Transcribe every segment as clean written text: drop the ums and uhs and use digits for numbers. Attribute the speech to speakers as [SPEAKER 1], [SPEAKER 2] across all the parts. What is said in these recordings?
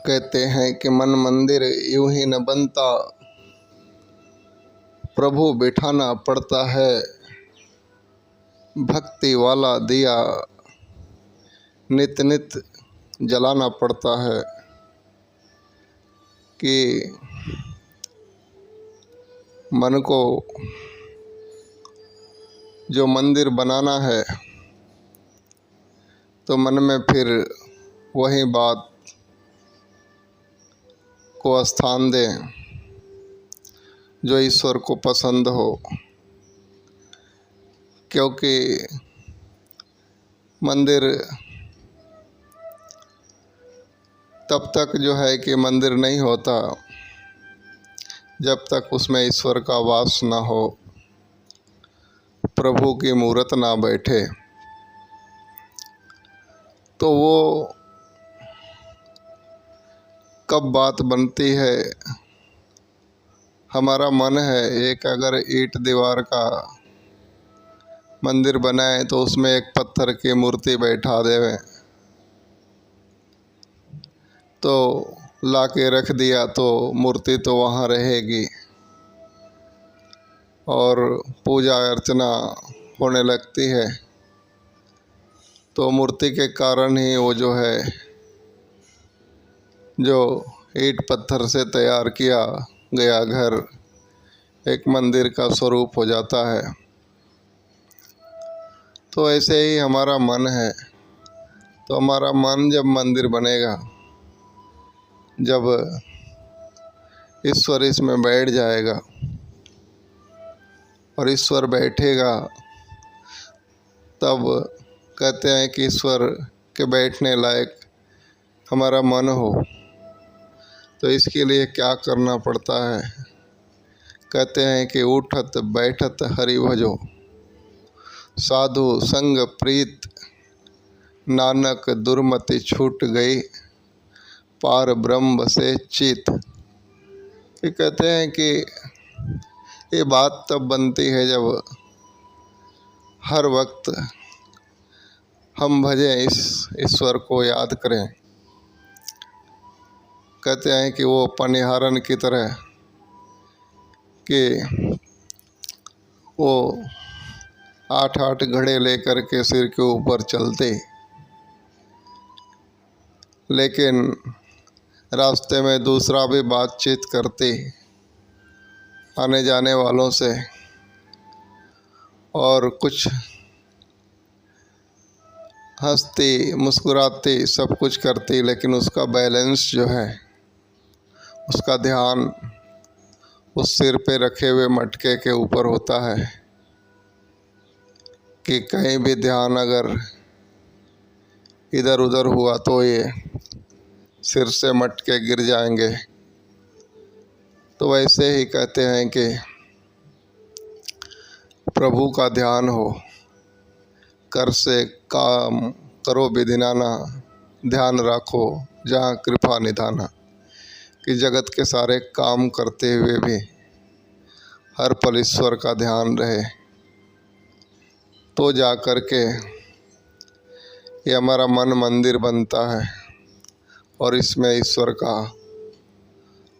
[SPEAKER 1] कहते हैं कि मन मंदिर यूं ही न बनता, प्रभु बिठाना पड़ता है। भक्ति वाला दिया नित नित जलाना पड़ता है। कि मन को जो मंदिर बनाना है तो मन में फिर वही बात को स्थान दें जो ईश्वर को पसंद हो, क्योंकि मंदिर तब तक जो है कि मंदिर नहीं होता जब तक उसमें ईश्वर का वास ना हो, प्रभु की मूरत ना बैठे। तो वो कब बात बनती है? हमारा मन है एक अगर ईंट दीवार का मंदिर बनाए तो उसमें एक पत्थर की मूर्ति बैठा देवे, तो ला के रख दिया तो मूर्ति तो वहाँ रहेगी और पूजा अर्चना होने लगती है। तो मूर्ति के कारण ही वो जो है जो ईंट पत्थर से तैयार किया गया घर एक मंदिर का स्वरूप हो जाता है। तो ऐसे ही हमारा मन है। तो हमारा मन जब मंदिर बनेगा, जब ईश्वर इसमें बैठ जाएगा और ईश्वर बैठेगा, तब कहते हैं कि ईश्वर के बैठने लायक हमारा मन हो। तो इसके लिए क्या करना पड़ता है? कहते हैं कि उठत बैठत हरि भजो, साधु संग प्रीत, नानक दुर्मति छूट गई, पार ब्रह्म से चित। ये कहते हैं कि ये बात तब बनती है जब हर वक्त हम भजें, इस ईश्वर को याद करें। कहते हैं कि वो पनिहारन की तरह कि वो 8-8 घड़े लेकर के सिर के ऊपर चलते, लेकिन रास्ते में दूसरा भी बातचीत करते आने जाने वालों से और कुछ हंसती मुस्कुराती सब कुछ करती, लेकिन उसका बैलेंस जो है, उसका ध्यान उस सिर पे रखे हुए मटके के ऊपर होता है कि कहीं भी ध्यान अगर इधर उधर हुआ तो ये सिर से मटके गिर जाएंगे। तो वैसे ही कहते हैं कि प्रभु का ध्यान हो, कर से काम करो विधिनाना, ध्यान रखो जहाँ कृपा निधाना। कि जगत के सारे काम करते हुए भी हर पल ईश्वर का ध्यान रहे, तो जा कर के ये हमारा मन मंदिर बनता है और इसमें ईश्वर का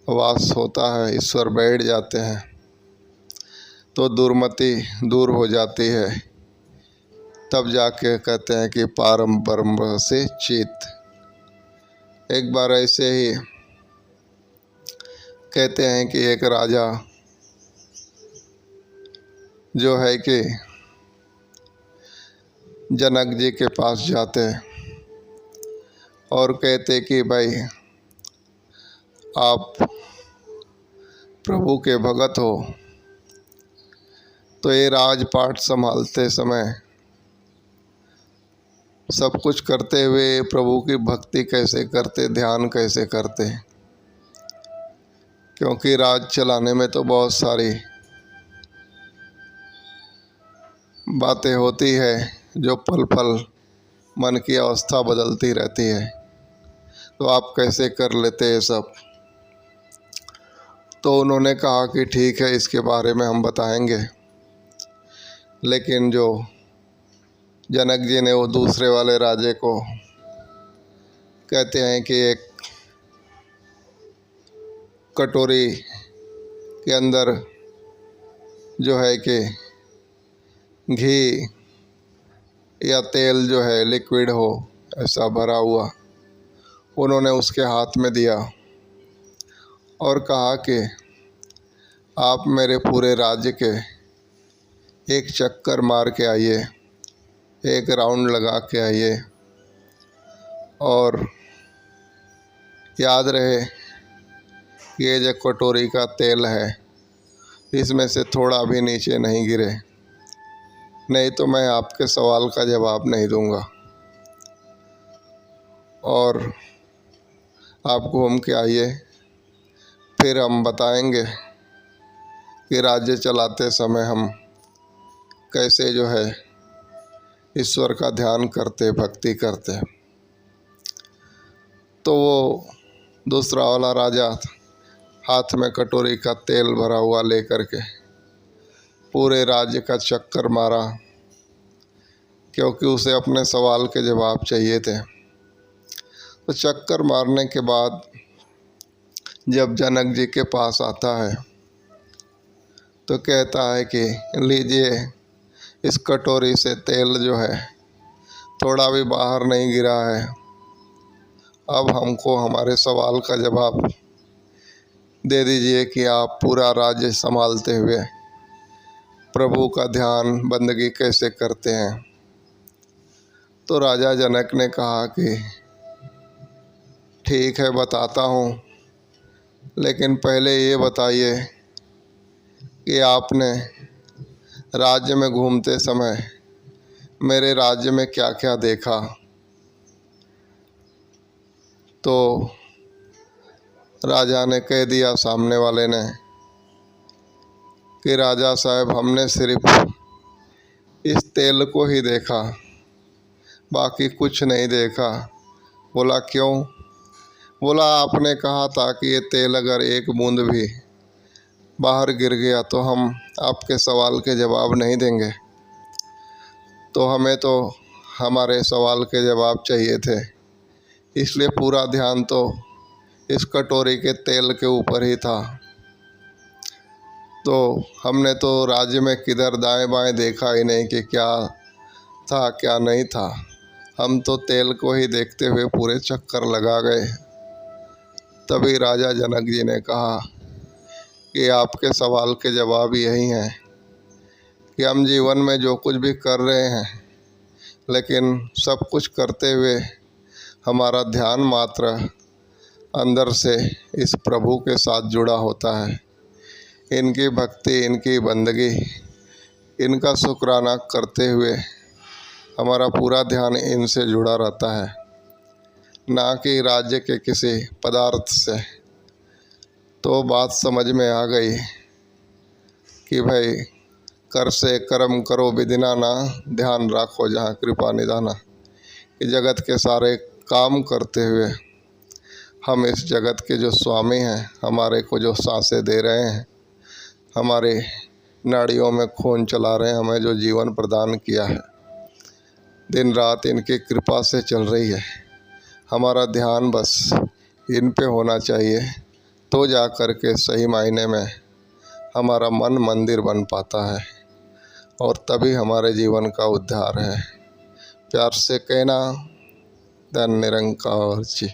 [SPEAKER 1] वास होता है, ईश्वर बैठ जाते हैं, तो दुर्मति दूर हो जाती है। तब जाके कहते हैं कि पारम ब्रह्म से चित। एक बार ऐसे ही कहते हैं कि एक राजा जो है कि जनक जी के पास जाते और कहते कि भाई आप प्रभु के भगत हो, तो ये राजपाट संभालते समय सब कुछ करते हुए प्रभु की भक्ति कैसे करते, ध्यान कैसे करते? क्योंकि राज चलाने में तो बहुत सारी बातें होती है जो पल पल मन की अवस्था बदलती रहती है। तो आप कैसे कर लेते हैं सब? तो उन्होंने कहा कि ठीक है, इसके बारे में हम बताएंगे। लेकिन जो जनक जी ने वो दूसरे वाले राजे को कहते हैं कि एक कटोरी के अंदर जो है कि घी या तेल जो है लिक्विड हो ऐसा भरा हुआ उन्होंने उसके हाथ में दिया और कहा कि आप मेरे पूरे राज्य के एक चक्कर मार के आइए, एक राउंड लगा के आइए और याद रहे ये जो कटोरी का तेल है इसमें से थोड़ा भी नीचे नहीं गिरे, नहीं तो मैं आपके सवाल का जवाब नहीं दूंगा और आप घूम के आइए, फिर हम बताएंगे कि राज्य चलाते समय हम कैसे जो है ईश्वर का ध्यान करते, भक्ति करते। तो वो दूसरा वाला राजा हाथ में कटोरी का तेल भरा हुआ लेकर के पूरे राज्य का चक्कर मारा, क्योंकि उसे अपने सवाल के जवाब चाहिए थे। तो चक्कर मारने के बाद जब जनक जी के पास आता है तो कहता है कि लीजिए, इस कटोरी से तेल जो है थोड़ा भी बाहर नहीं गिरा है, अब हमको हमारे सवाल का जवाब दे दीजिए कि आप पूरा राज्य संभालते हुए प्रभु का ध्यान बंदगी कैसे करते हैं। तो राजा जनक ने कहा कि ठीक है, बताता हूँ, लेकिन पहले ये बताइए कि आपने राज्य में घूमते समय मेरे राज्य में क्या क्या देखा। तो राजा ने कह दिया सामने वाले ने कि राजा साहब, हमने सिर्फ इस तेल को ही देखा, बाकी कुछ नहीं देखा। बोला क्यों? बोला आपने कहा था कि ये तेल अगर एक बूंद भी बाहर गिर गया तो हम आपके सवाल के जवाब नहीं देंगे, तो हमें तो हमारे सवाल के जवाब चाहिए थे, इसलिए पूरा ध्यान तो इस कटोरी के तेल के ऊपर ही था। तो हमने तो राज्य में किधर दाएं बाएं देखा ही नहीं कि क्या था क्या नहीं था, हम तो तेल को ही देखते हुए पूरे चक्कर लगा गए। तभी राजा जनक जी ने कहा कि आपके सवाल के जवाब यही हैं कि हम जीवन में जो कुछ भी कर रहे हैं, लेकिन सब कुछ करते हुए हमारा ध्यान मात्र अंदर से इस प्रभु के साथ जुड़ा होता है। इनकी भक्ति, इनकी बंदगी, इनका शुक्राना करते हुए हमारा पूरा ध्यान इनसे जुड़ा रहता है, ना कि राज्य के किसी पदार्थ से। तो बात समझ में आ गई कि भाई, कर से कर्म करो विधिना ना, ध्यान रखो जहाँ कृपा निधाना। कि जगत के सारे काम करते हुए हम इस जगत के जो स्वामी हैं, हमारे को जो सांसें दे रहे हैं, हमारे नाड़ियों में खून चला रहे हैं, हमें जो जीवन प्रदान किया है, दिन रात इनकी कृपा से चल रही है। हमारा ध्यान बस इन पे होना चाहिए, तो जा कर के सही मायने में हमारा मन मंदिर बन पाता है और तभी हमारे जीवन का उद्धार है। प्यार से कहना, धन निरंकार जी।